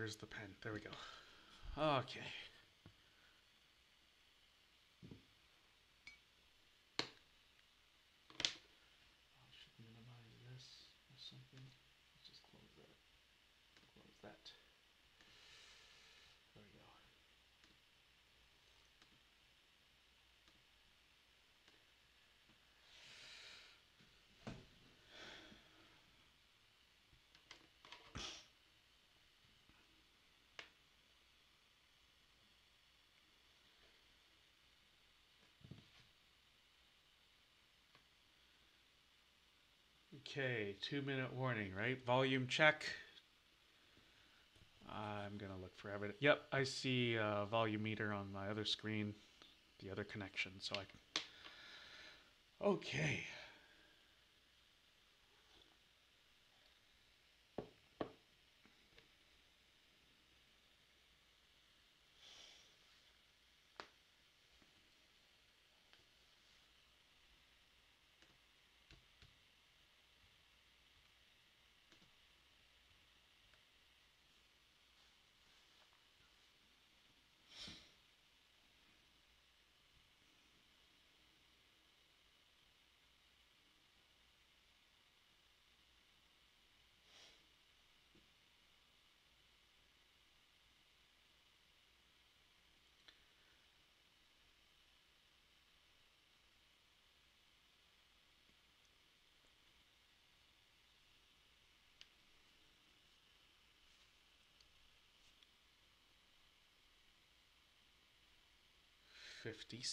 Where's the pen? There we go. Okay. I should minimize this or something. Let's just close that. Close that. There we go. 2-minute warning, right? Volume check. I'm gonna look for evidence. Yep, I see a volume meter on my other screen, the other connection, so I can. Okay. $50.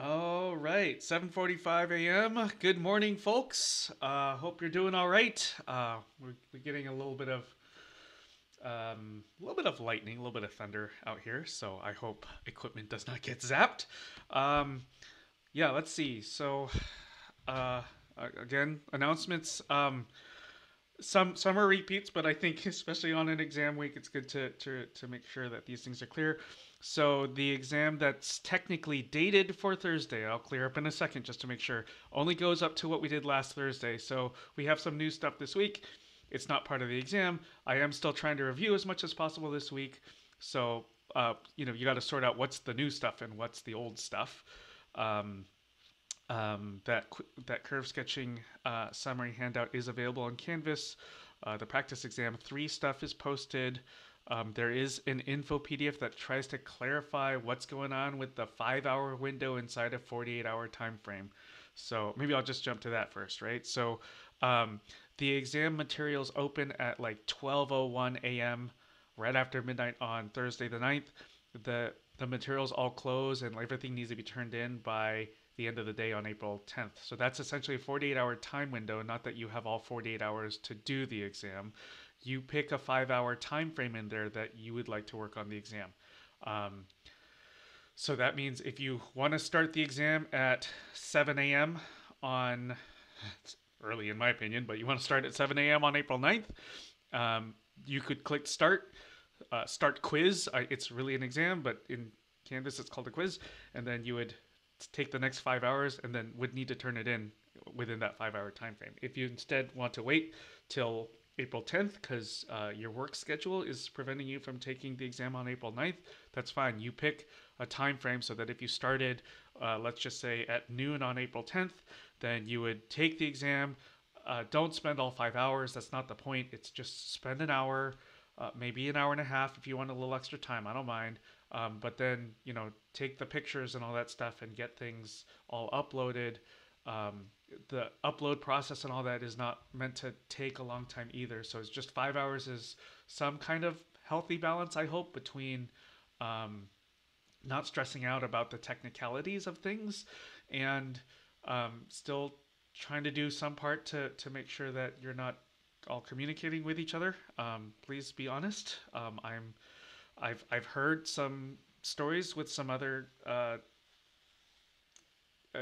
All right, 7:45 a.m. Good morning, folks. Hope you're doing all right. We're getting a little bit of lightning, a little bit of thunder out here, so I hope equipment does not get zapped. Yeah, let's see. So, uh, again, announcements. Some are repeats, but I think especially on an exam week, it's good to make sure that these things are clear. So the exam that's technically dated for Thursday, I'll clear up in a second just to make sure, only goes up to what we did last Thursday. So we have some new stuff this week. It's not part of the exam. I am still trying to review as much as possible this week. So you got to sort out what's the new stuff and what's the old stuff. Um, that curve sketching summary handout is available on Canvas. The practice exam 3 stuff is posted. There is an info PDF that tries to clarify what's going on with the 5-hour window inside a 48-hour time frame. So maybe I'll just jump to that first, right? So the exam materials open at like 12:01 a.m. right after midnight on Thursday the 9th. The materials all close and everything needs to be turned in by the end of the day on April 10th. So that's essentially a 48-hour time window, not that you have all 48 hours to do the exam. You pick a 5-hour time frame in there that you would like to work on the exam. So that means if you want to start the exam at 7 a.m. on, it's early in my opinion, but you want to start at 7 a.m. on April 9th, you could click start quiz. It's really an exam, but in Canvas it's called a quiz. And then you would take the next 5 hours and then would need to turn it in within that 5-hour time frame. If you instead want to wait till April 10th because your work schedule is preventing you from taking the exam on April 9th, that's fine. You pick a time frame so that if you started, let's just say at noon on April 10th, then you would take the exam. Don't spend all 5 hours. That's not the point. It's just spend an hour, maybe an hour and a half if you want a little extra time. I don't mind. But then, take the pictures and all that stuff and get things all uploaded the upload process and all that is not meant to take a long time either. So it's just 5 hours is some kind of healthy balance, I hope, between um, not stressing out about the technicalities of things and still trying to do some part to make sure that you're not all communicating with each other. Please be honest. I've heard some stories with some other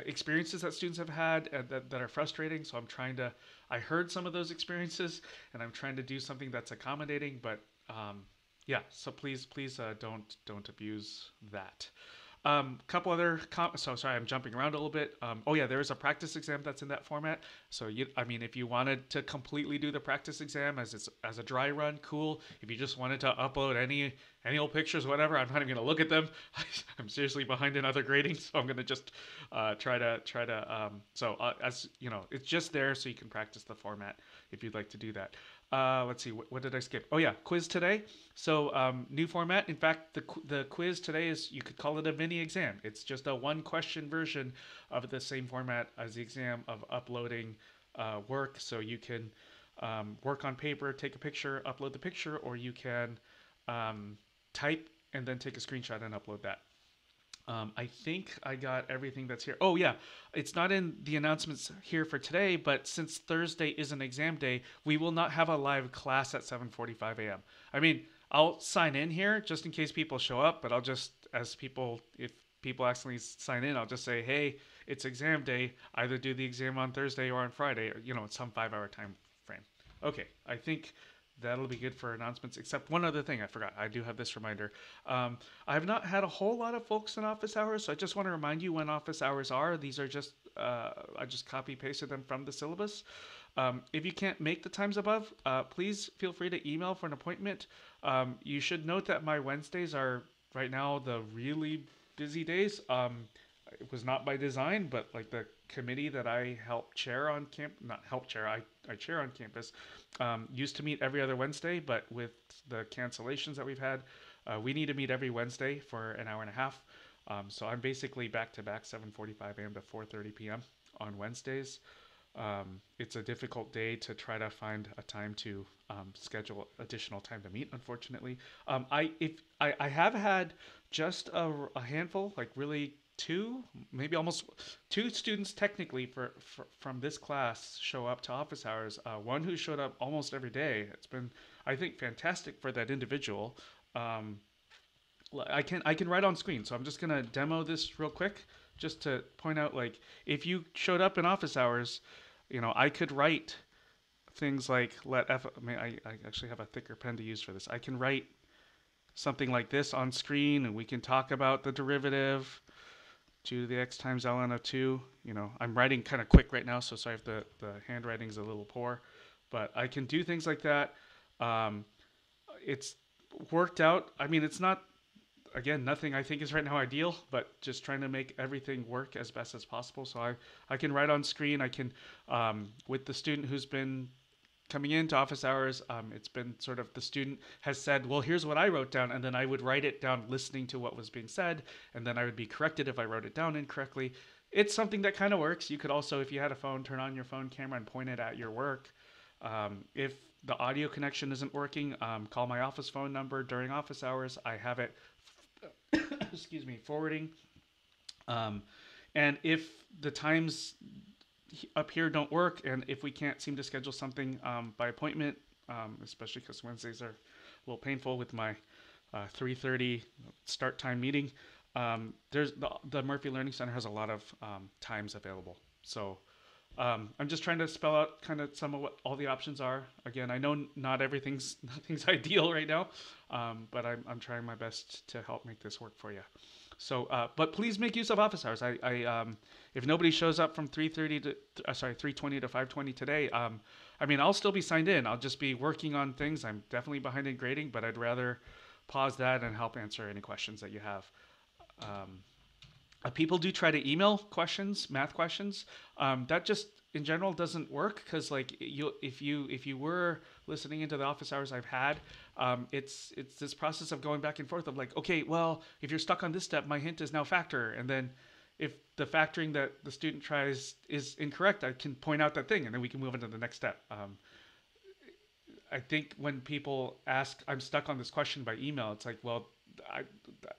experiences that students have had that are frustrating. So I heard some of those experiences, and I'm trying to do something that's accommodating. But yeah, so please don't abuse that. Couple other so sorry, I'm jumping around a little bit. Oh yeah, there is a practice exam that's in that format. So I mean, if you wanted to completely do the practice exam as a dry run, cool. If you just wanted to upload any old pictures, whatever, I'm not even gonna look at them. I'm seriously behind in other grading, so I'm gonna just try to. As you know, it's just there so you can practice the format if you'd like to do that. Let's see, what did I skip? Oh yeah, quiz today. So new format. In fact, the quiz today is, you could call it a mini exam. It's just a one question version of the same format as the exam of uploading work. So you can work on paper, take a picture, upload the picture, or you can type and then take a screenshot and upload that. I think I got everything that's here. Oh yeah, it's not in the announcements here for today, but since Thursday is an exam day, we will not have a live class at 7:45 a.m. I mean, I'll sign in here just in case people show up, but I'll just, if people accidentally sign in, I'll just say, hey, it's exam day. Either do the exam on Thursday or on Friday, or it's some 5 hour time frame. Okay, I think that'll be good for announcements, except one other thing I forgot. I do have this reminder. I've not had a whole lot of folks in office hours, so I just want to remind you when office hours are. These are just, I just copy pasted them from the syllabus. If you can't make the times above, please feel free to email for an appointment. You should note that my Wednesdays are right now the really busy days. It was not by design, but like the committee that I help chair on not help chair, I chair on campus, used to meet every other Wednesday, but with the cancellations that we've had, we need to meet every Wednesday for an hour and a half. So I'm basically back to back 7:45 a.m. to 4:30 p.m. on Wednesdays. It's a difficult day to try to find a time to schedule additional time to meet. Unfortunately, I have had just a handful, like really two, maybe almost two students technically from this class show up to office hours. One who showed up almost every day. It's been, I think, fantastic for that individual. I can write on screen, so I'm just gonna demo this real quick, just to point out, like, if you showed up in office hours, I could write things like I actually have a thicker pen to use for this. I can write something like this on screen, and we can talk about the derivative 2 to the x times ln of 2. I'm writing kind of quick right now, so sorry if the handwriting's a little poor, but I can do things like that. It's worked out. I mean, it's not, again, nothing I think is right now ideal, but just trying to make everything work as best as possible. So I can write on screen. I can, with the student who's been coming into office hours, it's been sort of, the student has said, well, here's what I wrote down, and then I would write it down listening to what was being said, and then I would be corrected if I wrote it down incorrectly. It's something that kind of works. You could also, if you had a phone, turn on your phone camera and point it at your work. If the audio connection isn't working, call my office phone number during office hours. I have it excuse me, forwarding. And if the times up here don't work, and if we can't seem to schedule something by appointment, especially because Wednesdays are a little painful with my 3:30 start time meeting, there's the Murphy Learning Center has a lot of times available. So I'm just trying to spell out kind of some of what all the options are. Again, I know nothing's ideal right now, but I'm trying my best to help make this work for you. So, but please make use of office hours. If nobody shows up from 3:30 to 3:20 to 5:20 today, I mean, I'll still be signed in. I'll just be working on things. I'm definitely behind in grading, but I'd rather pause that and help answer any questions that you have. People do try to email questions, math questions. That just in general doesn't work, because like if you were listening into the office hours I've had, it's this process of going back and forth of like, okay, well, if you're stuck on this step, my hint is now factor, and then if the factoring that the student tries is incorrect, I can point out that thing, and then we can move into the next step. I think when people ask, I'm stuck on this question by email, it's like, well, I,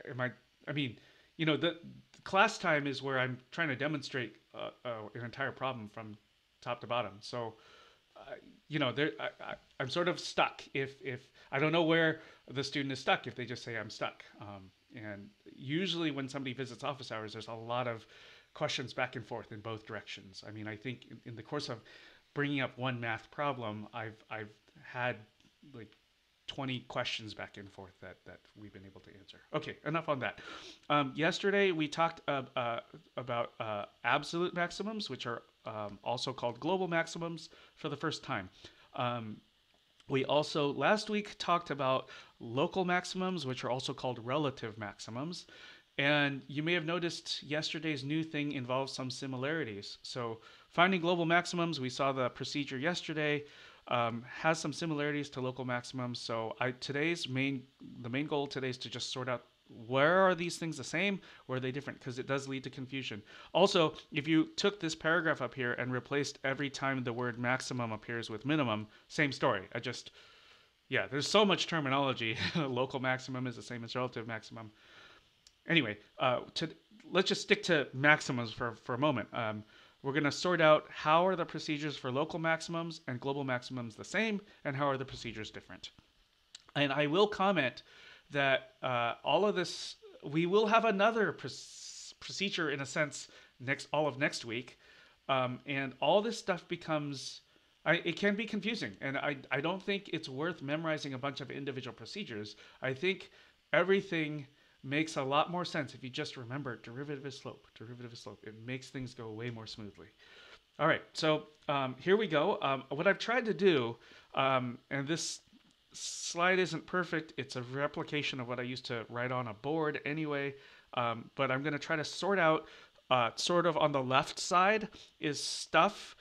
am I? I mean, the class time is where I'm trying to demonstrate an entire problem from top to bottom. So, there, I'm sort of stuck. If I don't know where the student is stuck, if they just say I'm stuck. And usually when somebody visits office hours, there's a lot of questions back and forth in both directions. I mean, I think in the course of bringing up one math problem, I've had like 20 questions back and forth that we've been able to answer. Okay, enough on that. Yesterday we talked about absolute maximums, which are also called global maximums, for the first time. We also last week talked about local maximums, which are also called relative maximums. And you may have noticed yesterday's new thing involves some similarities. So finding global maximums, we saw the procedure yesterday, has some similarities to local maximums. So the main goal today is to just sort out, where are these things the same or are they different? Because it does lead to confusion. Also, if you took this paragraph up here and replaced every time the word maximum appears with minimum, same story. There's so much terminology. Local maximum is the same as relative maximum. Anyway, let's just stick to maximums for a moment. We're going to sort out how are the procedures for local maximums and global maximums the same, and how are the procedures different. And I will comment that all of this, we will have another procedure in a sense all of next week, and all this stuff becomes, it can be confusing, and I don't think it's worth memorizing a bunch of individual procedures. I think everything makes a lot more sense if you just remember derivative is slope, derivative is slope. It makes things go way more smoothly. All right, so here we go. What I've tried to do, and this slide isn't perfect. It's a replication of what I used to write on a board anyway, but I'm going to try to sort out, sort of on the left side is stuff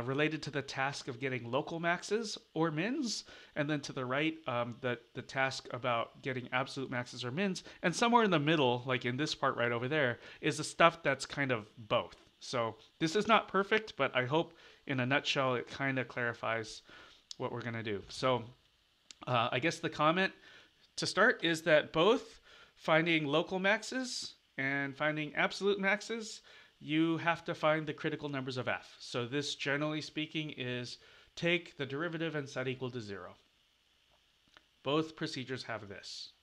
related to the task of getting local maxes or mins, and then to the right, the task about getting absolute maxes or mins, and somewhere in the middle, like in this part right over there, is the stuff that's kind of both. So this is not perfect, but I hope in a nutshell it kind of clarifies what we're going to do. So I guess the comment to start is that both finding local maxes and finding absolute maxes, you have to find the critical numbers of f. So this, generally speaking, is take the derivative and set equal to 0. Both procedures have this.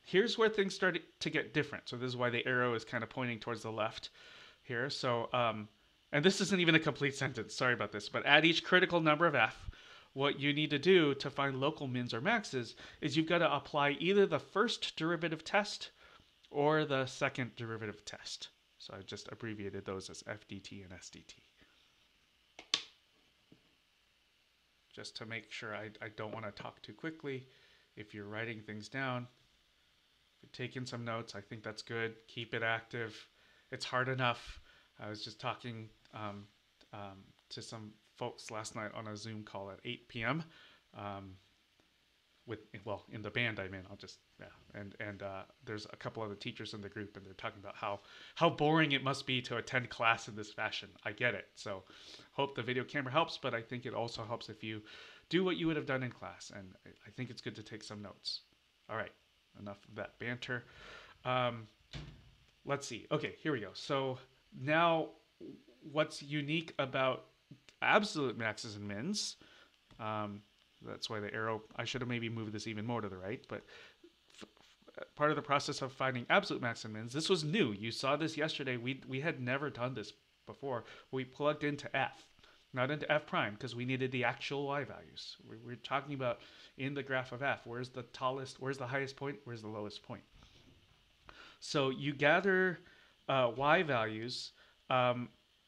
Here's where things start to get different. So this is why the arrow is kind of pointing towards the left here. So, and this isn't even a complete sentence. Sorry about this. But at each critical number of f, what you need to do to find local mins or maxes is you've got to apply either the first derivative test or the second derivative test. So I just abbreviated those as FDT and SDT. Just to make sure I don't want to talk too quickly. If you're writing things down, if you're taking some notes, I think that's good. Keep it active. It's hard enough. I was just talking to some folks last night on a Zoom call at 8 p.m. In the band I'm in, and there's a couple other teachers in the group, and they're talking about how boring it must be to attend class in this fashion. I get it. So hope the video camera helps, but I think it also helps if you do what you would have done in class, and I think it's good to take some notes. All right, enough of that banter. Let's see. Okay, here we go. So now what's unique about absolute maxes and mins? That's why the arrow, I should have maybe moved this even more to the right, but part of the process of finding absolute max and mins, this was new. You saw this yesterday. We had never done this before. We plugged into f, not into f prime, because we needed the actual y values. We're talking about in the graph of f, where's the tallest, where's the highest point, where's the lowest point. So you gather y values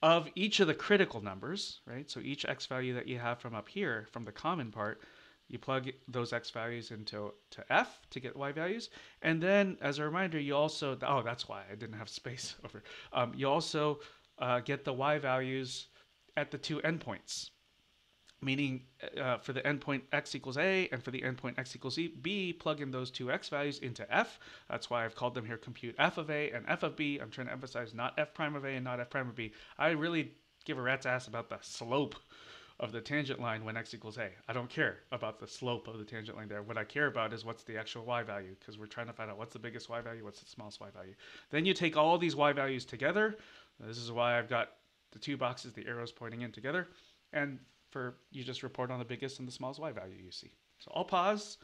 of each of the critical numbers, right? So each x value that you have from up here, from the common part, you plug those x values into f to get y values. And then, as a reminder, you also, oh, that's why I didn't have space over. You also get the y values at the two endpoints. meaning for the endpoint x equals a and for the endpoint x equals b, plug in those two x values into f. That's why I've called them here compute f of a and f of b. I'm trying to emphasize not f prime of a and not f prime of b. I really give a rat's ass about the slope of the tangent line when x equals a. I don't care about the slope of the tangent line there. What I care about is what's the actual y value, because we're trying to find out what's the biggest y value, what's the smallest y value. Then you take all these y values together. This is why I've got the two boxes, the arrows pointing in together. And you just report on the biggest and the smallest y value you see. So I'll pause.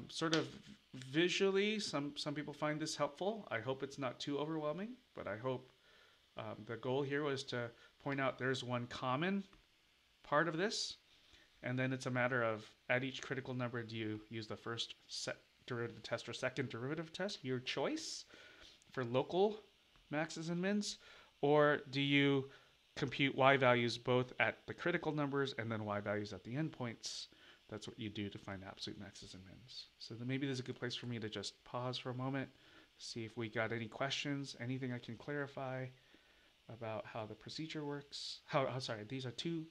Sort of visually, some people find this helpful. I hope it's not too overwhelming, but I hope the goal here was to point out there's one common part of this, and then it's a matter of at each critical number, do you use the first derivative test or second derivative test, your choice, for local maxes and mins, or do you compute y values both at the critical numbers and then y values at the endpoints? That's what you do to find absolute maxes and mins. So then maybe there's a good place for me to just pause for a moment, see if we got any questions, anything I can clarify about how the procedure works. Sorry, these are two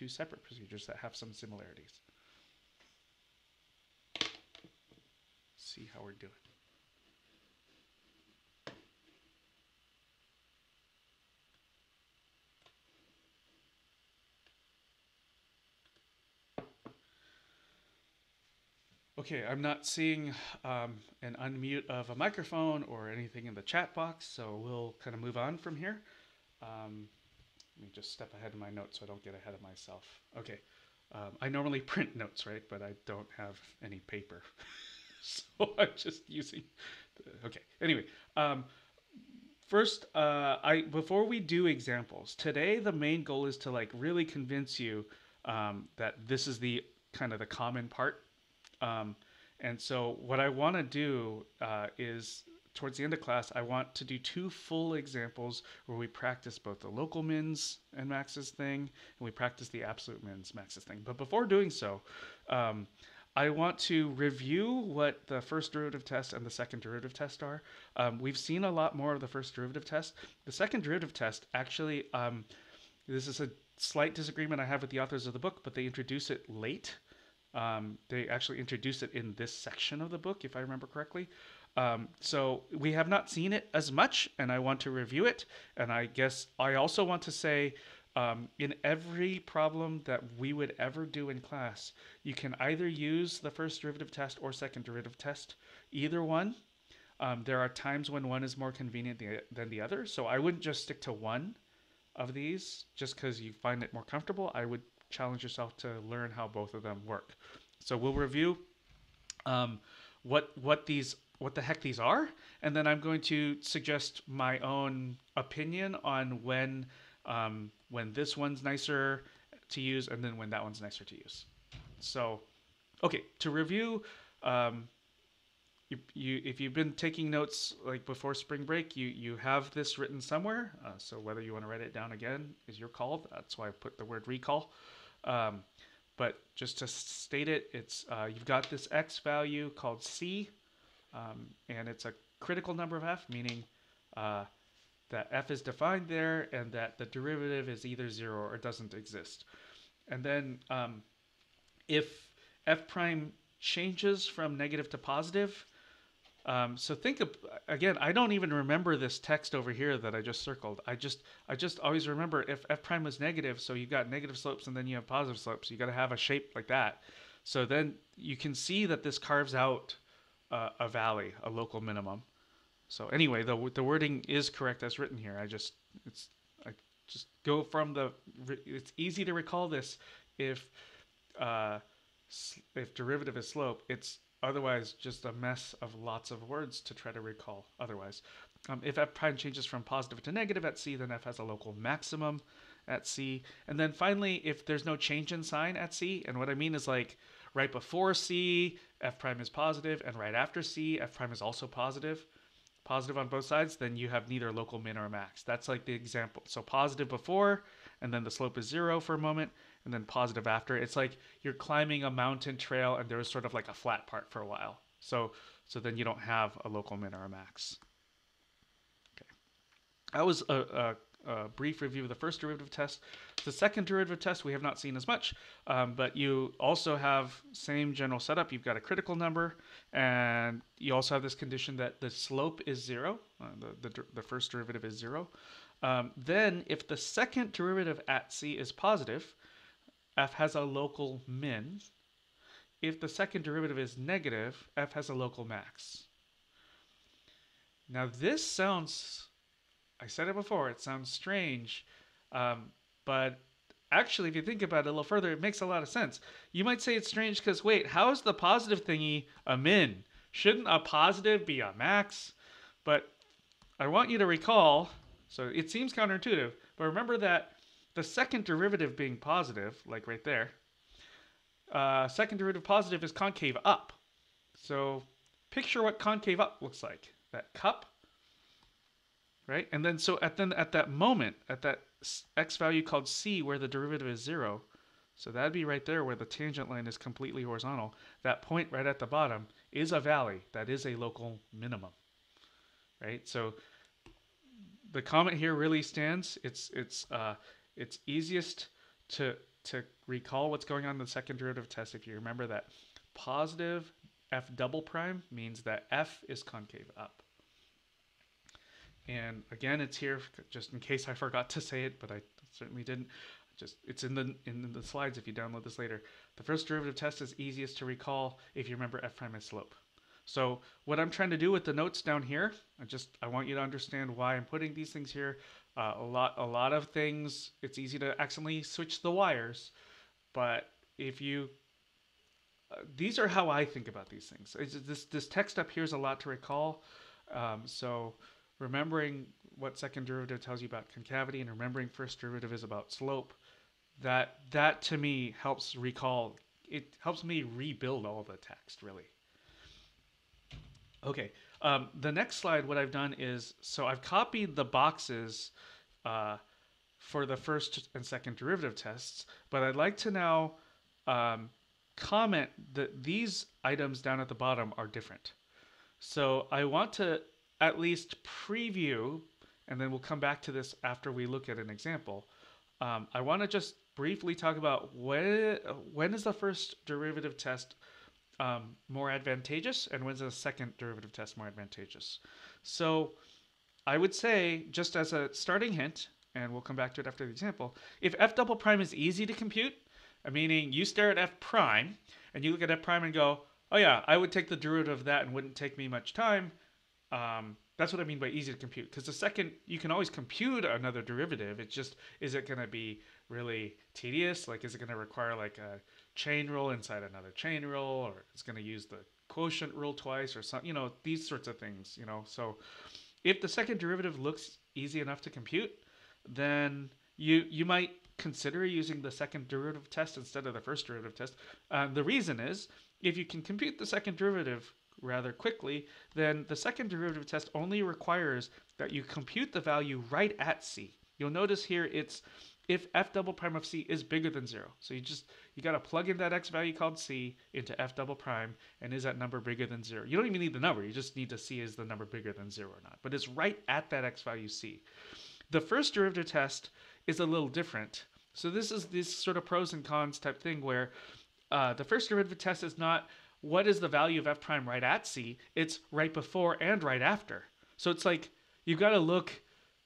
separate procedures that have some similarities. See how we're doing. Okay, I'm not seeing an unmute of a microphone or anything in the chat box, so we'll kind of move on from here. Let me just step ahead of my notes so I don't get ahead of myself. Okay, I normally print notes, right? But I don't have any paper. So I'm just using, okay. Anyway, first, before we do examples, today the main goal is to like really convince you that this is the kind of the common part. And so what I want to do is towards the end of class, I want to do two full examples where we practice both the local mins and maxes thing, and we practice the absolute mins maxes thing. But before doing so, I want to review what the first derivative test and the second derivative test are. We've seen a lot more of the first derivative test. The second derivative test, actually, this is a slight disagreement I have with the authors of the book, but they introduce it late. They actually introduce it in this section of the book, if I remember correctly. So we have not seen it as much, and I want to review it. And I guess I also want to say, in every problem that we would ever do in class, you can either use the first derivative test or second derivative test, either one. There are times when one is more convenient than the other, so I wouldn't just stick to one of these just because you find it more comfortable. I would challenge yourself to learn how both of them work. So we'll review what the heck these are, and then I'm going to suggest my own opinion on when this one's nicer to use and then when that one's nicer to use. So, okay, to review, if you've been taking notes like before spring break, you have this written somewhere. So whether you want to write it down again is your call. That's why I put the word recall. But just to state it, it's you've got this x value called c, and it's a critical number of f, meaning that f is defined there and that the derivative is either 0 or doesn't exist. And then if f prime changes from negative to positive, so think of, again, I don't even remember this text over here that I just circled. I just always remember if f prime was negative, so you've got negative slopes and then you have positive slopes. You got to have a shape like that. So then you can see that this carves out a valley, a local minimum. So anyway, the wording is correct as written here. I just go from it's easy to recall this if derivative is slope. It's otherwise just a mess of lots of words to try to recall otherwise. If f prime changes from positive to negative at c, then f has a local maximum at c. And then finally, if there's no change in sign at c, and what I mean is like right before c, f prime is positive, and right after c, f prime is also positive on both sides, then you have neither local min or max. That's like the example. So positive before, and then the slope is 0 for a moment, and then positive after. It's like you're climbing a mountain trail and there's sort of like a flat part for a while. So then you don't have a local min or a max. Okay. That was a brief review of the first derivative test. The second derivative test we have not seen as much, but you also have same general setup. You've got a critical number, and you also have this condition that the slope is zero. The first derivative is zero. Then, if the second derivative at c is positive, f has a local min. If the second derivative is negative, f has a local max. Now this sounds, I said it before, it sounds strange, but actually if you think about it a little further, it makes a lot of sense. You might say it's strange because, wait, how is the positive thingy a min? Shouldn't a positive be a max? But I want you to recall, so it seems counterintuitive, but remember that the second derivative being positive, like right there, second derivative positive is concave up. So picture what concave up looks like. That cup, right? And then so at that moment, at that x value called c where the derivative is zero, so that'd be right there where the tangent line is completely horizontal. That point right at the bottom is a valley. That is a local minimum, right? So the comment here really stands. It's easiest to recall what's going on in the second derivative test if you remember that positive f double prime means that f is concave up. And again, it's here just in case I forgot to say it, but I certainly didn't. It's in the slides if you download this later. The first derivative test is easiest to recall if you remember f prime as slope. So what I'm trying to do with the notes down here, I want you to understand why I'm putting these things here. A lot of things, it's easy to accidentally switch the wires, but if you these are how I think about these things. This text up here is a lot to recall. So remembering what second derivative tells you about concavity and remembering first derivative is about slope, that to me helps recall. It helps me rebuild all the text, really. Okay, the next slide, what I've done is, so I've copied the boxes for the first and second derivative tests, but I'd like to now comment that these items down at the bottom are different. So I want to at least preview, and then we'll come back to this after we look at an example. I want to just briefly talk about when is the first derivative test more advantageous and when's the second derivative test more advantageous. So I would say, just as a starting hint, and we'll come back to it after the example, if f double prime is easy to compute, meaning you stare at f prime and you look at f prime and go, oh yeah, I would take the derivative of that and wouldn't take me much time. That's what I mean by easy to compute, because the second, you can always compute another derivative. It's just, is it going to be really tedious? Like, is it going to require like a chain rule inside another chain rule, or it's going to use the quotient rule twice, or something, these sorts of things, So if the second derivative looks easy enough to compute, then you might consider using the second derivative test instead of the first derivative test. The reason is, if you can compute the second derivative rather quickly, then the second derivative test only requires that you compute the value right at c. You'll notice here it's if f double prime of c is bigger than 0. So you got to plug in that x value called c into f double prime, and is that number bigger than 0? You don't even need the number. You just need to see is the number bigger than 0 or not. But it's right at that x value c. The first derivative test is a little different. So this is this sort of pros and cons type thing where the first derivative test is not what is the value of f prime right at c, it's right before and right after. So it's like you've got to look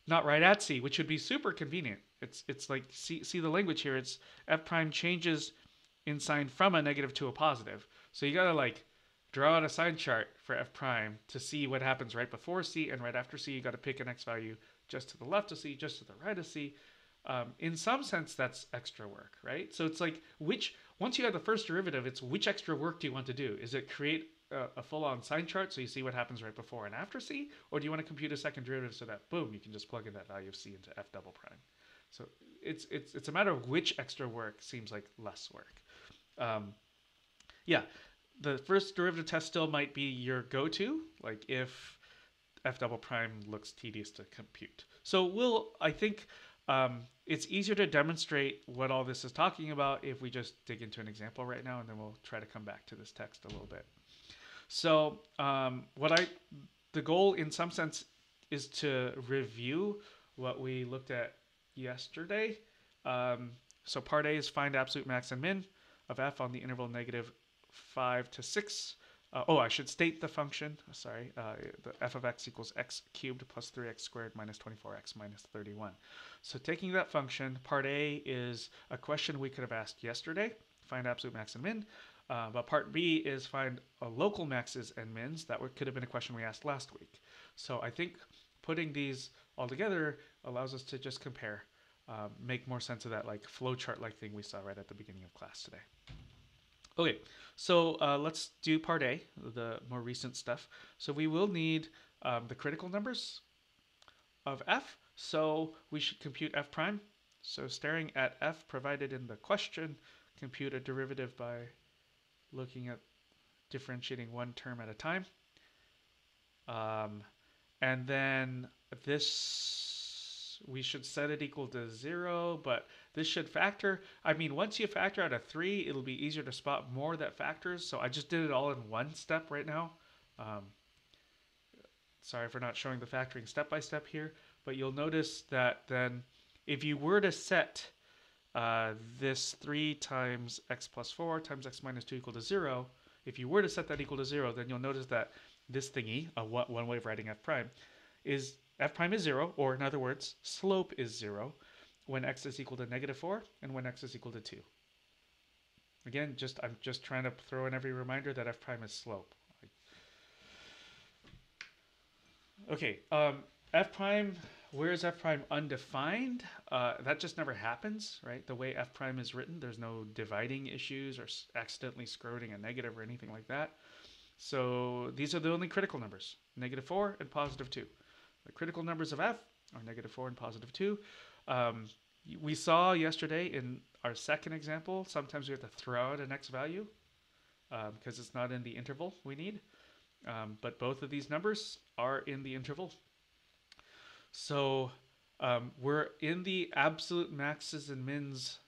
not right at c, which would be super convenient. It's like, see the language here, it's f prime changes in sign from a negative to a positive. So you got to like draw out a sign chart for f prime to see what happens right before c and right after c. You got to pick an x value just to the left of c, just to the right of c. In some sense, that's extra work, right? So it's like, once you have the first derivative, it's which extra work do you want to do? Is it create a full-on sign chart so you see what happens right before and after c? Or do you want to compute a second derivative so that, boom, you can just plug in that value of c into f double prime? So it's a matter of which extra work seems like less work. Yeah, the first derivative test still might be your go-to, like if f double prime looks tedious to compute. So I think it's easier to demonstrate what all this is talking about if we just dig into an example right now, and then we'll try to come back to this text a little bit. So the goal in some sense is to review what we looked at yesterday. So part A is find absolute max and min of f on the interval -5 to 6. I should state the function. Sorry, the f of x equals x cubed plus 3x squared minus 24x minus 31. So taking that function, part A is a question we could have asked yesterday, find absolute max and min. But part B is find local maxes and mins. That could have been a question we asked last week. So I think putting these all together allows us to just compare, make more sense of that like flowchart-like thing we saw right at the beginning of class today. Okay, so let's do part A, the more recent stuff. So we will need the critical numbers of f. So we should compute f prime. So staring at f provided in the question, compute a derivative by looking at differentiating one term at a time. And then this, we should set it equal to 0, but this should factor. I mean, once you factor out a 3, it'll be easier to spot more that factors. So I just did it all in one step right now. Sorry for not showing the factoring step by step here, but you'll notice that then if you were to set this 3 times x plus 4 times x minus 2 equal to 0, if you were to set that equal to 0, then you'll notice that this thingy, one way of writing f prime is 0, or in other words, slope is 0 when x is equal to -4 and when x is equal to 2. Again, I'm just trying to throw in every reminder that f prime is slope. Okay, f prime, where is f prime undefined? That just never happens, right? The way f prime is written, there's no dividing issues or accidentally scroting a negative or anything like that. So these are the only critical numbers, -4 and +2. The critical numbers of f are -4 and +2. We saw yesterday in our second example, sometimes we have to throw out an x value because it's not in the interval we need. But both of these numbers are in the interval. So we're in the absolute maxes and mins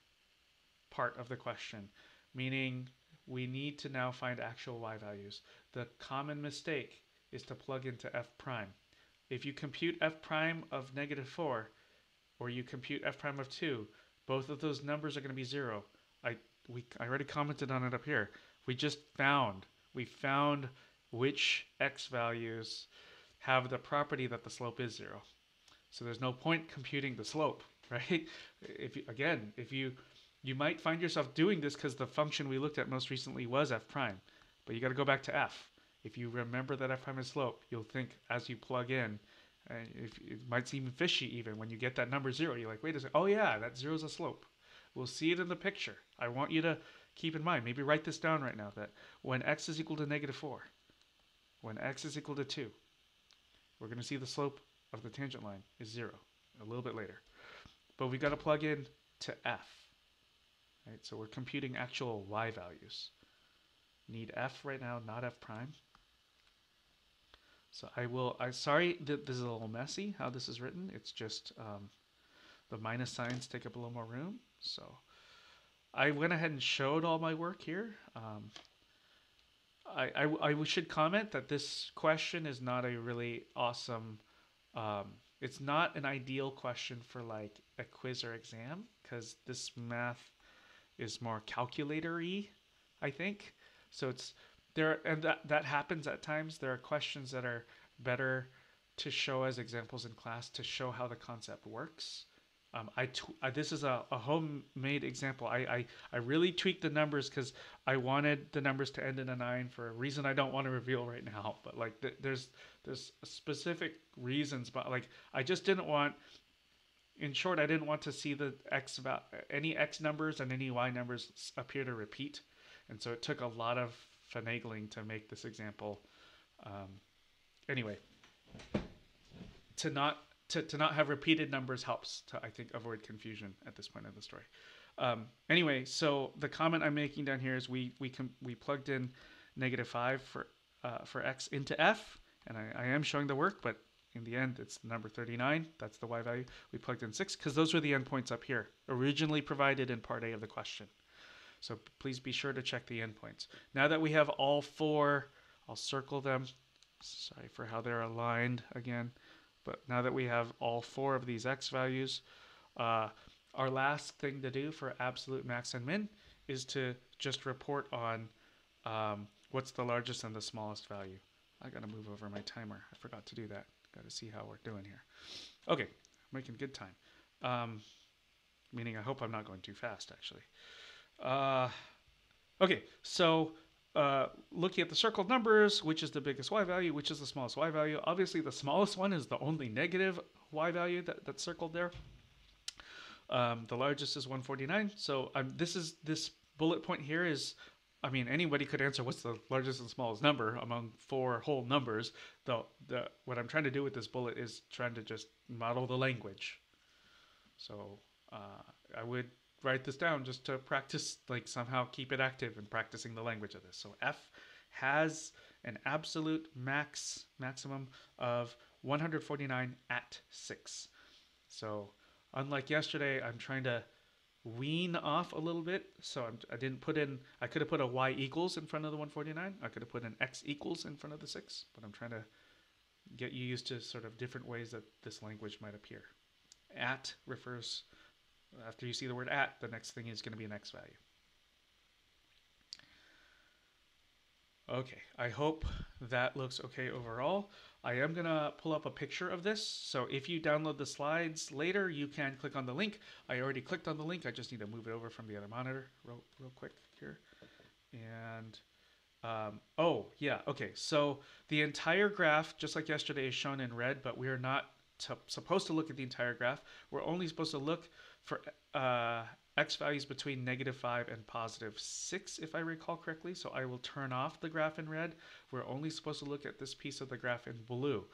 part of the question, meaning we need to now find actual y values. The common mistake is to plug into f prime. If you compute f prime of -4 or you compute f prime of 2, both of those numbers are going to be 0. I already commented on it up here. We found which x values have the property that the slope is 0. So there's no point computing the slope, right? If you might find yourself doing this because the function we looked at most recently was f prime, but you got to go back to f. If you remember that f prime is slope, you'll think as you plug in, it might seem fishy even when you get that number 0. You're like, wait a second, oh yeah, that 0 is a slope. We'll see it in the picture. I want you to keep in mind, maybe write this down right now, that when x is equal to -4, when x is equal to 2, we're going to see the slope of the tangent line is 0 a little bit later. But we've got to plug in to f. Right? So we're computing actual y values. Need f right now, not f prime. So sorry that this is a little messy how this is written. It's just the minus signs take up a little more room. So I went ahead and showed all my work here. I should comment that this question is not a really awesome, it's not an ideal question for like a quiz or exam because this math is more calculator-y, I think. So it's there, and that happens at times. There are questions that are better to show as examples in class to show how the concept works. This is a homemade example. I really tweaked the numbers because I wanted the numbers to end in a 9 for a reason I don't want to reveal right now. But like there's specific reasons, but like I just didn't want. In short, I didn't want to see the any x numbers and any y numbers appear to repeat, and so it took a lot of finagling to make this example. Anyway, to not have repeated numbers helps to, I think, avoid confusion at this point in the story. Anyway, so the comment I'm making down here is we plugged in -5 for x into f, and I am showing the work, but in the end, it's the number 39. That's the y value. We plugged in 6 because those were the endpoints up here, originally provided in part A of the question. So please be sure to check the endpoints. Now that we have all 4, I'll circle them. Sorry for how they're aligned again. But now that we have all 4 of these x values, our last thing to do for absolute max and min is to just report on what's the largest and the smallest value. I gotta move over my timer. I forgot to do that. Gotta see how we're doing here. Okay, making good time. Meaning I hope I'm not going too fast, actually. Okay, so looking at the circled numbers, which is the biggest y value, which is the smallest y value. Obviously, the smallest one is the only negative y value that's circled there. The largest is 149. So this bullet point here is, I mean, anybody could answer what's the largest and smallest number among four whole numbers. What I'm trying to do with this bullet is trying to just model the language. So I would write this down just to practice, like somehow keep it active in practicing the language of this. So F has an absolute maximum of 149 at 6. So unlike yesterday, I'm trying to wean off a little bit. So I didn't put in, I could have put a y equals in front of the 149. I could have put an x equals in front of the 6, but I'm trying to get you used to sort of different ways that this language might appear. At refers, after you see the word at, the next thing is going to be an x value. Okay, I hope that looks okay overall. I am going to pull up a picture of this. So if you download the slides later, you can click on the link. I already clicked on the link. I just need to move it over from the other monitor real quick here. And, oh, yeah, okay. So the entire graph, just like yesterday, is shown in red, but we are not supposed to look at the entire graph. We're only supposed to look for x values between -5 and +6, if I recall correctly. So I will turn off the graph in red. We're only supposed to look at this piece of the graph in blue.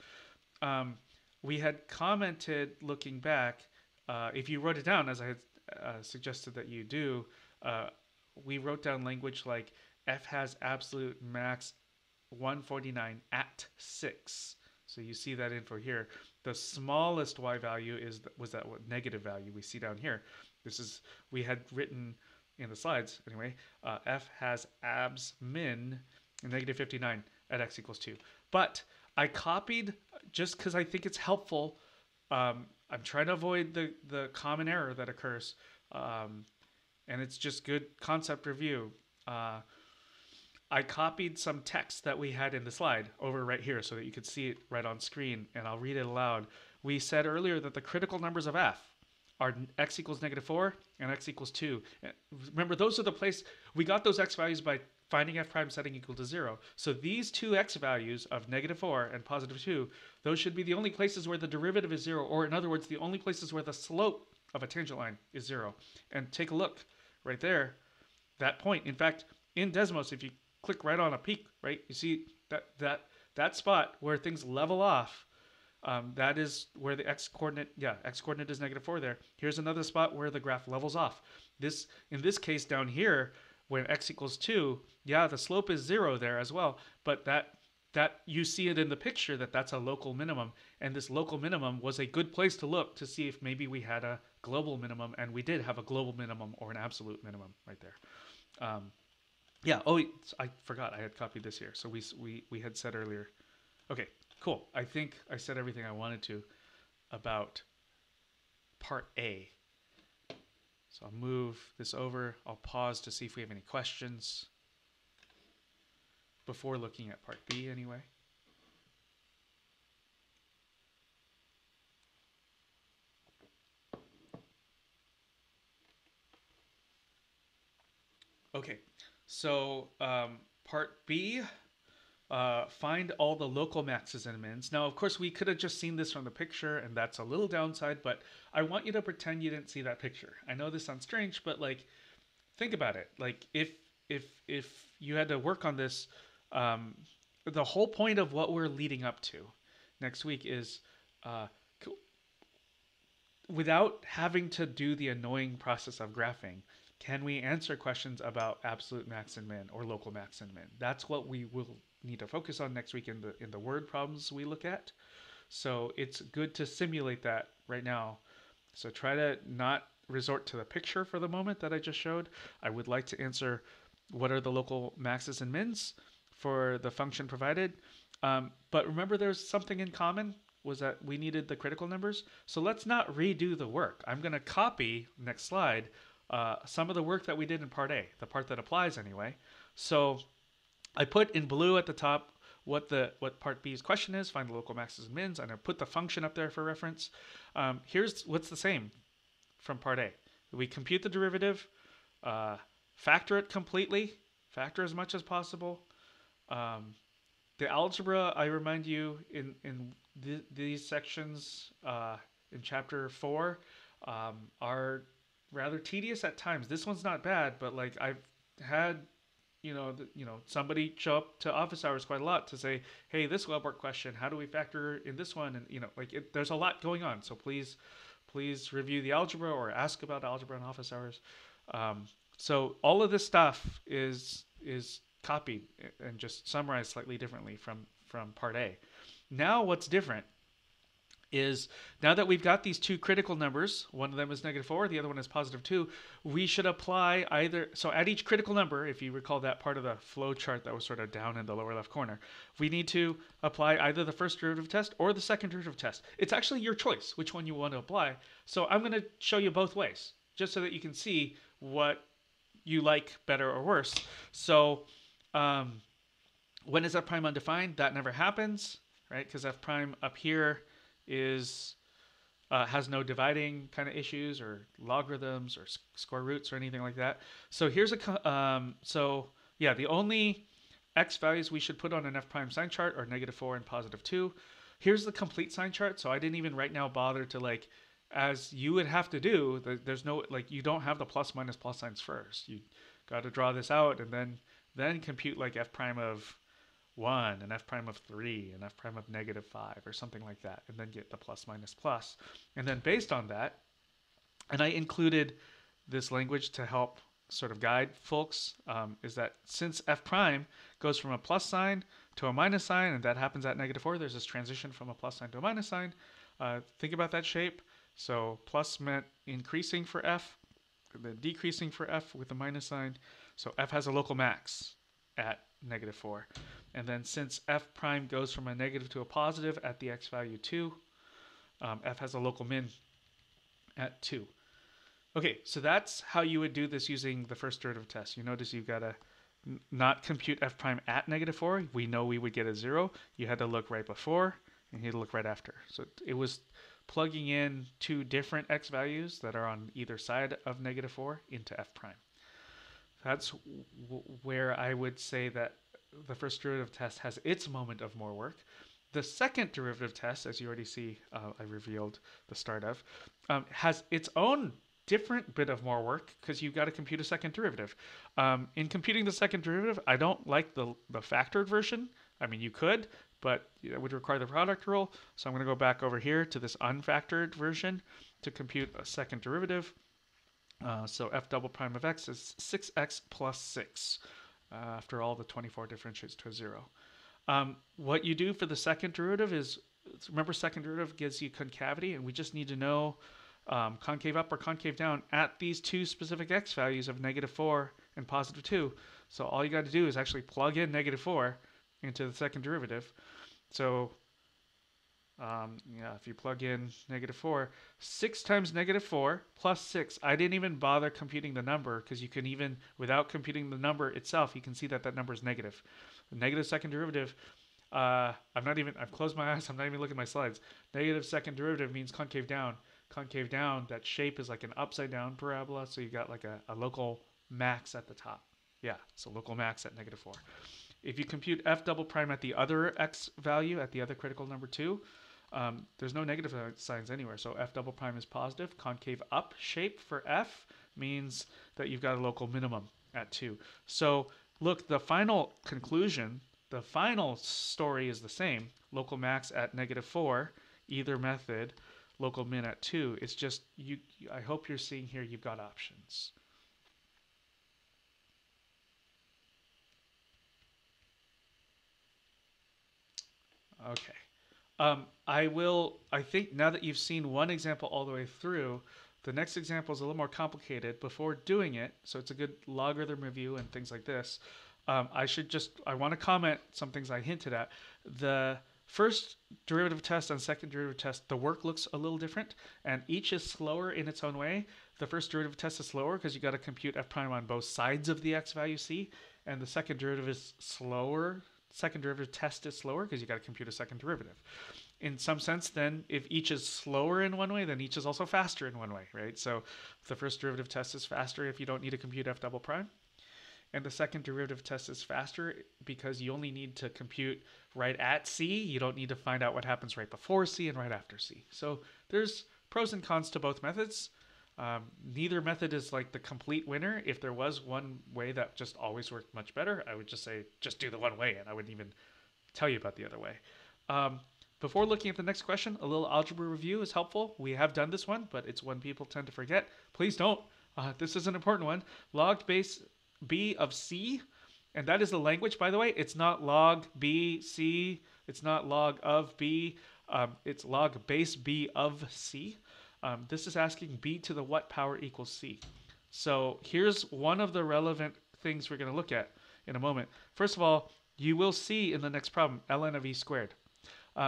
We had commented looking back, if you wrote it down, as I had suggested that you do, we wrote down language like F has absolute max 149 at 6. So you see that info here. The smallest y value was that negative value we see down here. This is, we had written in the slides anyway, F has abs min -59 at x equals 2. But I copied, just because I think it's helpful, I'm trying to avoid the common error that occurs, and it's just good concept review. I copied some text that we had in the slide over right here so that you could see it right on screen, and I'll read it aloud. We said earlier that the critical numbers of F are x equals -4 and x equals 2. Remember, those are the place, we got those x values by finding f prime setting equal to 0. So these two x values of -4 and +2, those should be the only places where the derivative is 0, or in other words, the only places where the slope of a tangent line is 0. And take a look right there, that point. In fact, in Desmos, if you click right on a peak, right, you see that spot where things level off. That is where the x coordinate is -4 there. Here's another spot where the graph levels off. In this case down here, when x equals 2, the slope is 0 there as well, but that you see it in the picture that's a local minimum, and this local minimum was a good place to look to see if maybe we had a global minimum, and we did have a global minimum or an absolute minimum right there. I forgot I had copied this here. So we had said earlier. Okay, cool. I think I said everything I wanted to about part A. So I'll move this over. I'll pause to see if we have any questions before looking at part B anyway. Okay, so part B, find all the local maxes and mins. Now, of course, we could have just seen this from the picture, and that's a little downside, but I want you to pretend you didn't see that picture. I know this sounds strange, but like, think about it. Like, if you had to work on this, the whole point of what we're leading up to next week is without having to do the annoying process of graphing, can we answer questions about absolute max and min or local max and min? That's what we will need to focus on next week in the word problems we look at. So it's good to simulate that right now. So try to not resort to the picture for the moment that I just showed. I would like to answer what are the local maxes and mins for the function provided. But remember, there's something in common. was that we needed the critical numbers. So let's not redo the work. I'm going to copy, next slide, some of the work that we did in part A, the part that applies anyway. So I put in blue at the top what part B's question is, find the local maxes and mins, and I put the function up there for reference. Here's what's the same from part A. We compute the derivative, factor it completely, factor as much as possible. The algebra, I remind you, in these sections in chapter 4 are rather tedious at times. This one's not bad, but like I've had somebody show up to office hours quite a lot to say, hey, this web work question, how do we factor in this one? And there's a lot going on. So please review the algebra or ask about algebra in office hours. So all of this stuff is copied and just summarized slightly differently from part A. Now what's different is now that we've got these two critical numbers, one of them is -4, the other one is +2, we should apply either, so at each critical number, if you recall that part of the flow chart that was sort of down in the lower left corner, we need to apply either the first derivative test or the second derivative test. It's actually your choice which one you want to apply. So I'm going to show you both ways, just so that you can see what you like better or worse. So when is f prime undefined? That never happens, right? Because f prime up here is has no dividing kind of issues or logarithms or square roots or anything like that. So here's the only x values we should put on an f prime sign chart are -4 and +2. Here's the complete sign chart. So I didn't even right now bother to as you would have to do. There's no you don't have the plus minus plus signs first. You got to draw this out and then compute f prime of 1 and f prime of 3 and f prime of -5 or something like that, and then get the plus minus plus. And then based on that, and I included this language to help sort of guide folks, is that since f prime goes from a plus sign to a minus sign, and that happens at -4, there's this transition from a plus sign to a minus sign. Think about that shape. So plus meant increasing for f, and then decreasing for f with a minus sign. So f has a local max at -4. And then since f prime goes from a negative to a positive at the x value 2, f has a local min at 2. Okay, so that's how you would do this using the first derivative test. You notice you've got to not compute f prime at -4. We know we would get a 0. You had to look right before, and you had to look right after. So it was plugging in two different x values that are on either side of -4 into f prime. That's where I would say that the first derivative test has its moment of more work. The second derivative test, as you already see, I revealed the start of, has its own different bit of more work because you've got to compute a second derivative. In computing the second derivative, I don't like the factored version. I mean, you could, but it would require the product rule. So I'm going to go back over here to this unfactored version to compute a second derivative. So f double prime of x is 6x plus 6 after all the 24 differentiates to a 0. What you do for the second derivative is, remember second derivative gives you concavity, and we just need to know concave up or concave down at these two specific x values of -4 and +2. So all you got to do is actually plug in -4 into the second derivative. So if you plug in -4, 6 times -4 plus 6. I didn't even bother computing the number because you can even, without computing the number itself, you can see that number is negative. The negative second derivative, I've closed my eyes, I'm not even looking at my slides. Negative second derivative means concave down. Concave down, that shape is like an upside down parabola, so you got like a local max at the top. Yeah, so local max at -4. If you compute f double prime at the other x value, at the other critical number 2, there's no negative signs anywhere, so f double prime is positive. Concave up shape for f means that you've got a local minimum at 2. So look, the final conclusion, the final story is the same. Local max at -4, either method, local min at 2. It's just, I hope you're seeing here you've got options. Okay. I think now that you've seen one example all the way through, the next example is a little more complicated. Before doing it, so it's a good logarithm review and things like this, I want to comment some things I hinted at. The first derivative test and second derivative test, the work looks a little different, and each is slower in its own way. The first derivative test is slower because you got to compute f prime on both sides of the x value c, and the second derivative is slower. Second derivative test is slower because you got to compute a second derivative. In some sense, then, if each is slower in one way, then each is also faster in one way, right? So the first derivative test is faster if you don't need to compute f double prime. And the second derivative test is faster because you only need to compute right at c. You don't need to find out what happens right before c and right after c. So there's pros and cons to both methods. Neither method is like the complete winner. If there was one way that just always worked much better, I would just say just do the one way, and I wouldn't even tell you about the other way. Before looking at the next question, a little algebra review is helpful. We have done this one, but it's one people tend to forget. Please don't. This is an important one. Log base b of c, and that is the language, by the way. It's not log b c. It's not log of b. It's log base b of c. This is asking b to the what power equals c. So here's one of the relevant things we're going to look at in a moment. First of all, you will see in the next problem ln of e squared.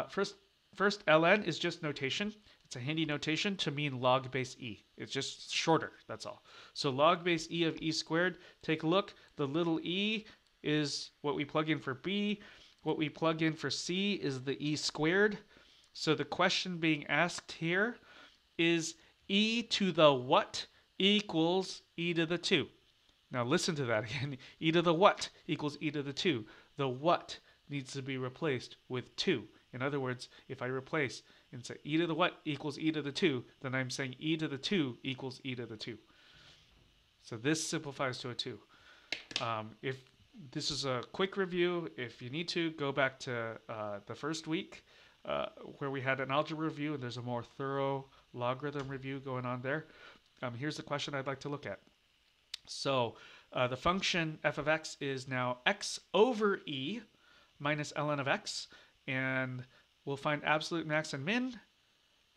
First ln is just notation. It's a handy notation to mean log base e. It's just shorter, that's all. So log base e of e squared, take a look. The little e is what we plug in for b. What we plug in for c is the e squared. So the question being asked here is e to the what equals e to the 2. Now listen to that again. E to the what equals e to the 2. The what needs to be replaced with 2. In other words, if I replace and say e to the what equals e to the 2, then I'm saying e to the 2 equals e to the 2. So this simplifies to a 2. If this is a quick review, if you need to, go back to the first week where we had an algebra review, and there's a more thorough logarithm review going on there. Here's the question I'd like to look at. So the function f of x is now x over e minus ln of x, and we'll find absolute max and min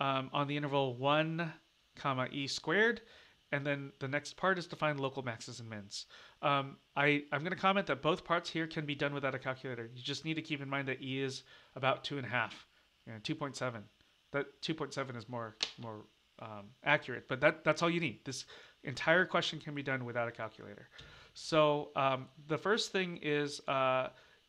on the interval 1 comma e squared, and then the next part is to find local maxes and mins. I'm going to comment that both parts here can be done without a calculator. You just need to keep in mind that e is about 2.5, 2.7. That 2.7 is more accurate, but that's all you need. This entire question can be done without a calculator. So the first thing is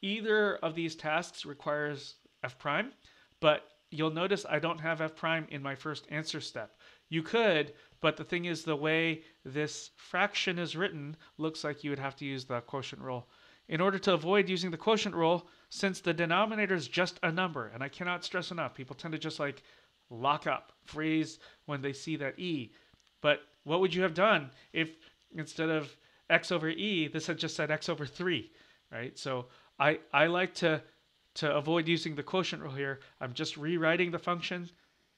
either of these tasks requires f prime, but you'll notice I don't have f prime in my first answer step. You could, but the thing is the way this fraction is written looks like you would have to use the quotient rule. In order to avoid using the quotient rule, since the denominator is just a number, and I cannot stress enough, people tend to just like lock up, freeze when they see that e. But what would you have done if instead of x over e, this had just said x over 3, right? So I like to avoid using the quotient rule here. I'm just rewriting the function.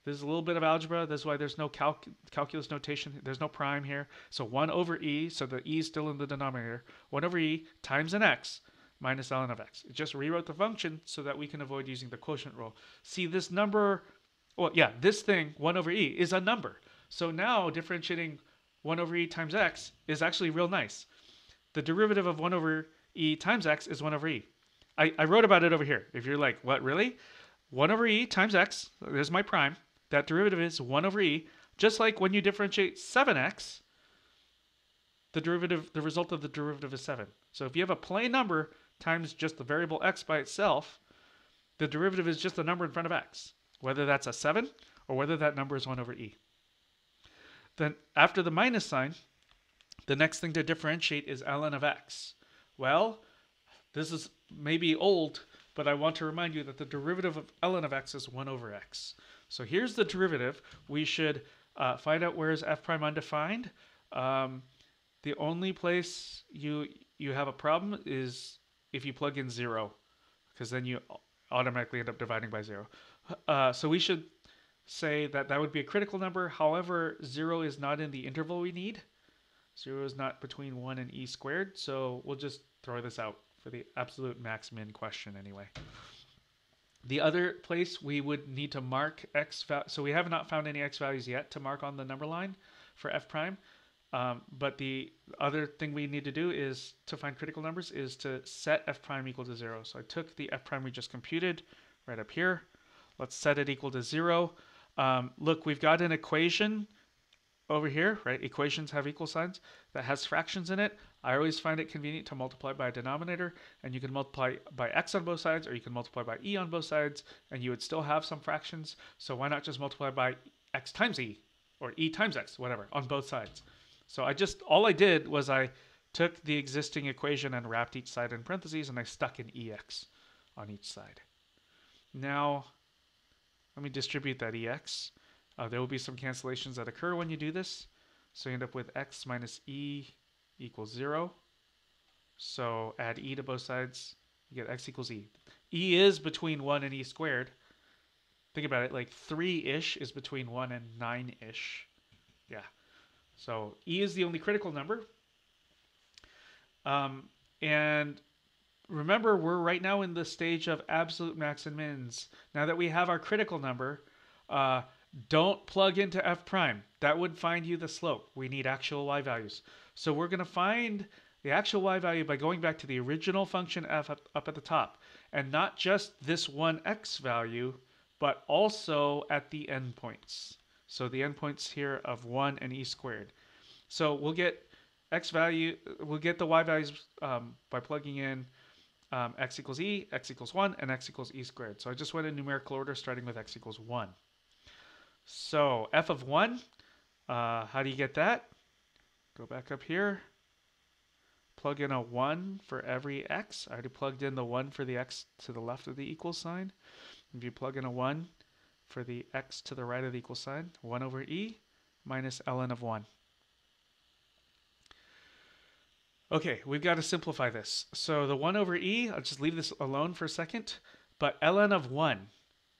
There's a little bit of algebra. That's why there's no calculus notation. There's no prime here. So 1 over e, so the e is still in the denominator. 1 over e times an x minus ln of x. It just rewrote the function so that we can avoid using the quotient rule. See this number, well, yeah, this thing, 1 over e, is a number. So now differentiating 1 over e times x is actually real nice. The derivative of 1 over e times x is 1 over e. I wrote about it over here. If you're like, what, really? 1 over e times x, there's my prime. That derivative is 1 over e. Just like when you differentiate 7x, the result of the derivative is 7. So if you have a plain number times just the variable x by itself, the derivative is just the number in front of x, whether that's a 7 or whether that number is 1 over e. Then after the minus sign, the next thing to differentiate is ln of x. Well, this is maybe old, but I want to remind you that the derivative of ln of x is 1 over x. So here's the derivative. We should find out where is f prime undefined. The only place you have a problem is if you plug in 0, because then you automatically end up dividing by 0. So we should say that that would be a critical number. However, 0 is not in the interval we need. 0 is not between 1 and e squared, so we'll just throw this out for the absolute max min question anyway. The other place we would need to mark x, so we have not found any x values yet to mark on the number line for f prime. But the other thing we need to do is to find critical numbers is to set f prime equal to 0. So I took the f prime we just computed right up here. Let's set it equal to 0. Look, we've got an equation over here, right? Equations have equal signs that has fractions in it. I always find it convenient to multiply by a denominator, and you can multiply by x on both sides, or you can multiply by e on both sides, and you would still have some fractions. So why not just multiply by x times e, or e times x, whatever, on both sides. So all I did was I took the existing equation and wrapped each side in parentheses, and I stuck an ex on each side. Now, let me distribute that ex. There will be some cancellations that occur when you do this. So you end up with x minus e equals 0. So add e to both sides, you get x equals e. E is between 1 and e squared. Think about it, like 3-ish is between 1 and 9-ish. Yeah. So e is the only critical number. And remember, we're right now in the stage of absolute max and mins. Now that we have our critical number, don't plug into f prime. That would find you the slope. We need actual y values. So we're going to find the actual y value by going back to the original function f up at the top. And not just this one x value, but also at the endpoints. So the endpoints here of 1 and e squared. So we'll get we'll get the y values by plugging in x equals e, x equals 1, and x equals e squared. So I just went in numerical order starting with x equals 1. So f of 1, how do you get that? Go back up here, plug in a 1 for every x. I already plugged in the 1 for the x to the left of the equal sign. If you plug in a 1 for the x to the right of the equal sign, 1 over e minus ln of 1. Okay, we've got to simplify this. So the 1 over e, I'll just leave this alone for a second, but ln of 1.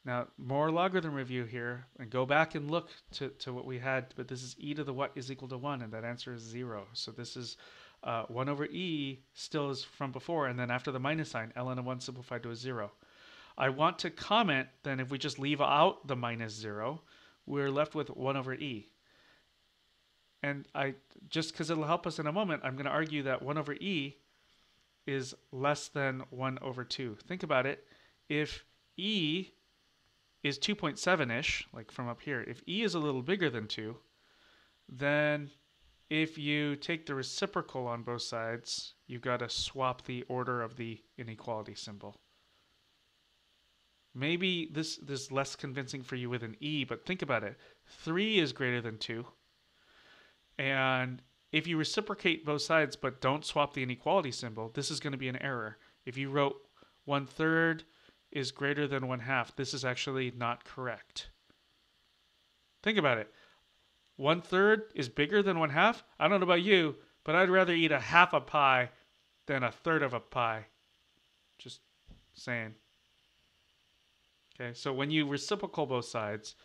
Now, more logarithm review here, and go back and look to what we had, but this is e to the what is equal to 1, and that answer is 0. So this is 1 over e still is from before, and then after the minus sign, ln of 1 simplified to a 0. I want to comment, then if we just leave out the minus 0, we're left with 1 over e. And just because it'll help us in a moment, I'm going to argue that 1 over e is less than 1 over 2. Think about it. If e is 2.7-ish, like from up here, if e is a little bigger than 2, then if you take the reciprocal on both sides, you've got to swap the order of the inequality symbol. Maybe this is less convincing for you with an e, but think about it. 3 is greater than 2. And if you reciprocate both sides but don't swap the inequality symbol, this is going to be an error. If you wrote 1/3 is greater than 1/2, this is actually not correct. Think about it. 1/3 is bigger than 1/2. I don't know about you, but I'd rather eat a half a pie than a third of a pie. Just saying. Okay, so when you reciprocal both sides,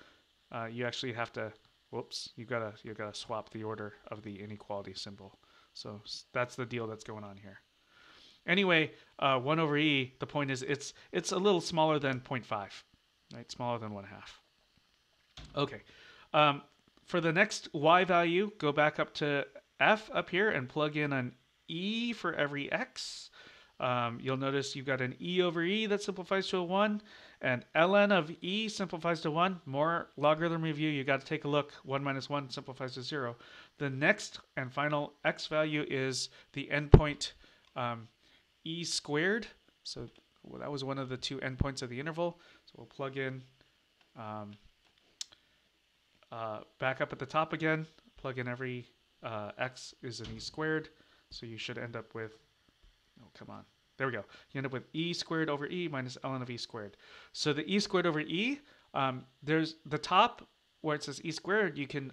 you actually have to, whoops, you gotta swap the order of the inequality symbol. So that's the deal that's going on here. Anyway, 1 over e, the point is it's a little smaller than 0.5, right? Smaller than 1/2. Okay. For the next y value, go back up to f up here and plug in an e for every x. You'll notice you've got an e over e that simplifies to a 1, and ln of e simplifies to 1. More logarithm review, you got to take a look. 1 minus 1 simplifies to 0. The next and final x value is the endpoint e squared. So that was one of the two endpoints of the interval. So we'll plug in back up at the top again, plug in every x is an e squared. So you should end up with, oh, come on. There we go. You end up with e squared over e minus ln of e squared. So the e squared over e, there's the top where it says e squared, you can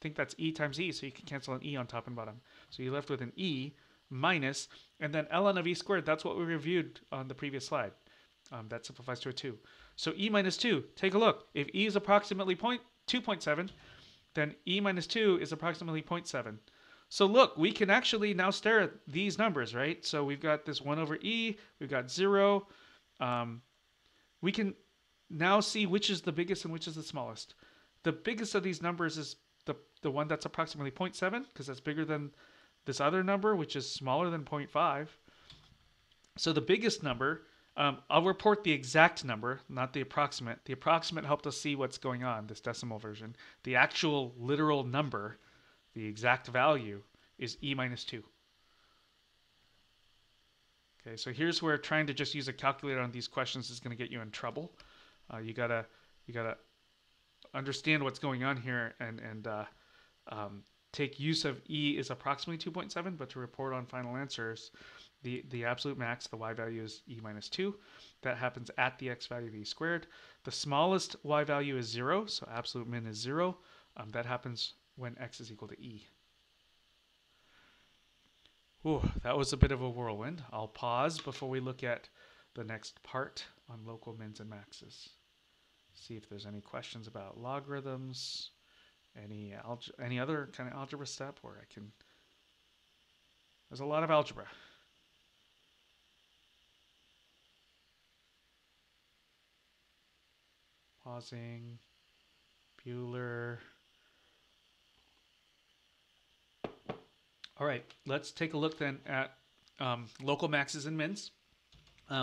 think that's e times e, so you can cancel an e on top and bottom. So you're left with an e minus, and then ln of e squared, that's what we reviewed on the previous slide. That simplifies to a 2. So e minus 2, take a look. If e is approximately 2.7, then e minus 2 is approximately 0.7. So look, we can actually now stare at these numbers, right? So we've got this 1 over e, we've got 0. We can now see which is the biggest and which is the smallest. The biggest of these numbers is the one that's approximately 0.7, because that's bigger than this other number, which is smaller than 0.5. So the biggest number I'll report the exact number, not the approximate. The approximate helped us see what's going on, this decimal version. The actual literal number, the exact value, is e minus 2. Okay, so here's where trying to just use a calculator on these questions is going to get you in trouble. You gotta understand what's going on here and take use of e is approximately 2.7, but to report on final answers, the absolute max, the y value is e minus 2. That happens at the x value of e squared. The smallest y value is 0, so absolute min is 0. That happens when x is equal to e. Ooh, that was a bit of a whirlwind. I'll pause before we look at the next part on local mins and maxes. See if there's any questions about logarithms, any other kind of algebra step where I can. There's a lot of algebra. Pausing. Bueller. All right, let's take a look then at local maxes and mins.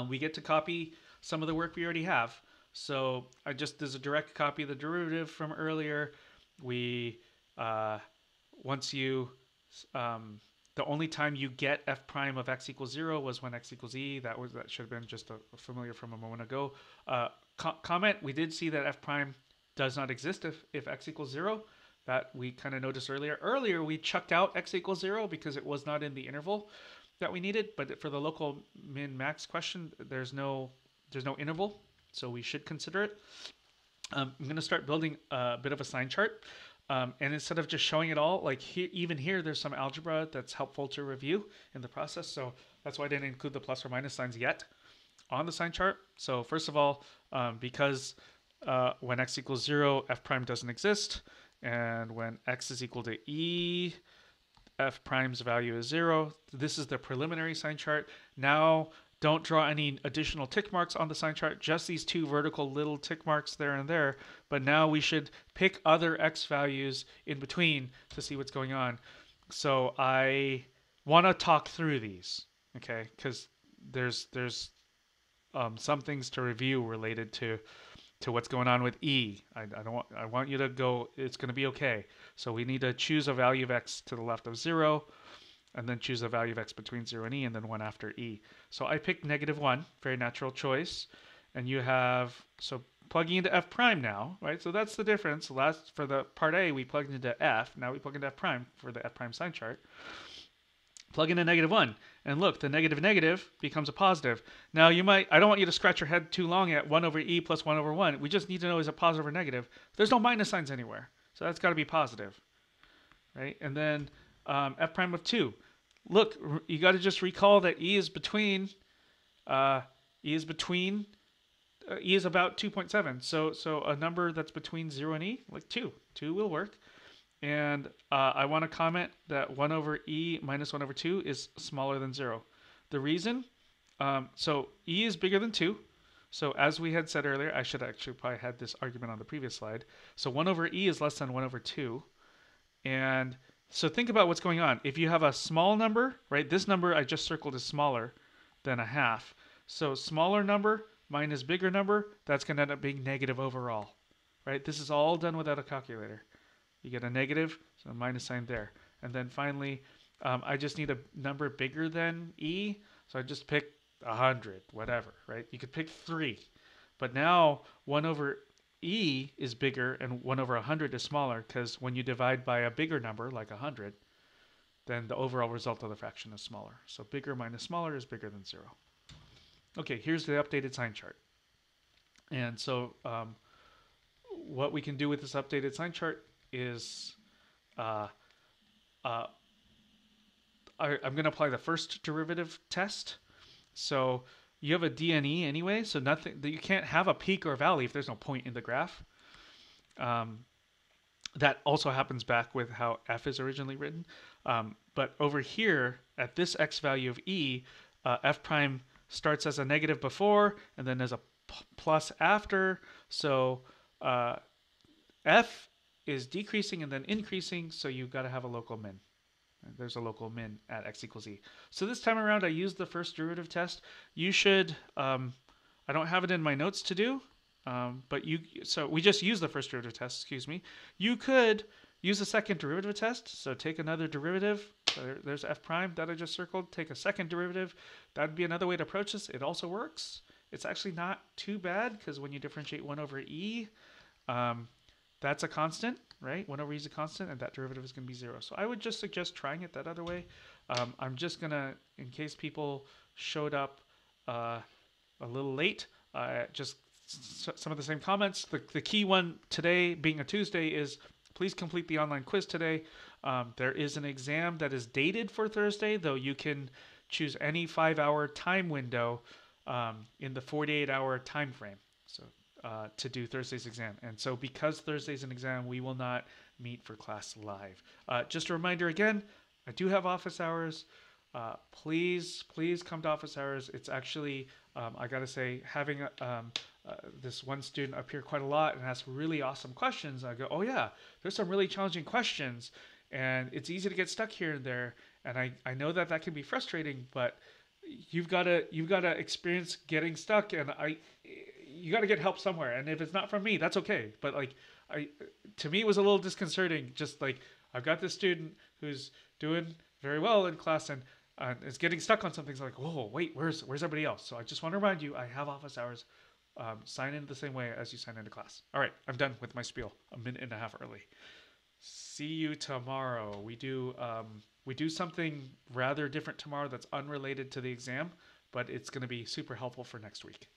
We get to copy some of the work we already have. So there's a direct copy of the derivative from earlier. The only time you get f prime of x equals 0 was when x equals e. That should have been just familiar from a moment ago. Comment, we did see that f prime does not exist if x equals 0. That we kind of noticed earlier. Earlier, we chucked out x equals 0 because it was not in the interval that we needed. But for the local min-max question, there's no interval, so we should consider it. I'm going to start building a bit of a sign chart. And instead of just showing it all, like even here, there's some algebra that's helpful to review in the process. So that's why I didn't include the plus or minus signs yet on the sign chart. So first of all, because when x equals 0, f prime doesn't exist. And when x is equal to e, f prime's value is 0. This is the preliminary sign chart. Now, don't draw any additional tick marks on the sign chart, just these two vertical little tick marks there and there. But now we should pick other x values in between to see what's going on. So I want to talk through these, okay? Because there's some things to review related to what's going on with e. I want you to go, it's going to be okay. So we need to choose a value of x to the left of 0, and then choose a value of x between 0 and e, and then 1 after e. So I picked -1, very natural choice. And you have, so plugging into f prime now, right? So that's the difference. For the part A, we plugged into f. Now we plug into f prime for the f prime sign chart. Plug in a -1, and look, the negative becomes a positive. Now I don't want you to scratch your head too long at 1 over e plus 1 over 1. We just need to know is it positive or negative. There's no minus signs anywhere, so that's got to be positive, right? And then f prime of 2. Look, you got to just recall that e is about 2.7. So a number that's between 0 and e, like 2. 2 will work. And I want to comment that 1 over e minus 1 over 2 is smaller than 0. The reason, so e is bigger than 2. So as we had said earlier, I should actually probably had this argument on the previous slide. So 1 over e is less than 1 over 2. And so think about what's going on. If you have a small number, right, this number I just circled is smaller than a half. So smaller number minus bigger number, that's going to end up being negative overall, right? This is all done without a calculator. You get a negative, so a minus sign there. And then finally, I just need a number bigger than e, so I just pick 100, whatever, right? You could pick 3. But now 1 over e is bigger and 1 over 100 is smaller, because when you divide by a bigger number, like 100, then the overall result of the fraction is smaller. So bigger minus smaller is bigger than 0. Okay, here's the updated sign chart. And so what we can do with this updated sign chart is I'm going to apply the first derivative test. So you have a d and e anyway, so you can't have a peak or valley if there's no point in the graph. That also happens back with how f is originally written. But over here, at this x value of e, f prime starts as a negative before and then as a plus after. So f is decreasing and then increasing, so you've got to have a local min. There's a local min at x equals e. So this time around, I used the first derivative test. You should I don't have it in my notes to do, so we just use the first derivative test. Excuse me. You could use a second derivative test. So take another derivative. There's f prime that I just circled. Take a second derivative. That'd be another way to approach this. It also works. It's actually not too bad because when you differentiate 1 over e, um, that's a constant, right? 1 over e is a constant, and that derivative is going to be 0. So I would just suggest trying it that other way. I'm just going to, in case people showed up a little late, just some of the same comments. The key one today, being a Tuesday, is please complete the online quiz today. There is an exam that is dated for Thursday, though you can choose any 5-hour time window in the 48-hour time frame. So to do Thursday's exam. And so because Thursday's an exam, we will not meet for class live. Just a reminder again, I do have office hours. Please come to office hours. It's actually, I gotta say, having this one student up here quite a lot and ask really awesome questions. I go, oh yeah, there's some really challenging questions, and it's easy to get stuck here and there. And I know that can be frustrating, but you've gotta experience getting stuck, and you gotta get help somewhere. And if it's not from me, that's okay. But like, to me, it was a little disconcerting. Just like, I've got this student who's doing very well in class and is getting stuck on something. So like, whoa, wait, where's everybody else? So I just want to remind you, I have office hours. Sign in the same way as you sign into class. All right, I'm done with my spiel. A minute and a half early. See you tomorrow. We do something rather different tomorrow that's unrelated to the exam, but it's going to be super helpful for next week.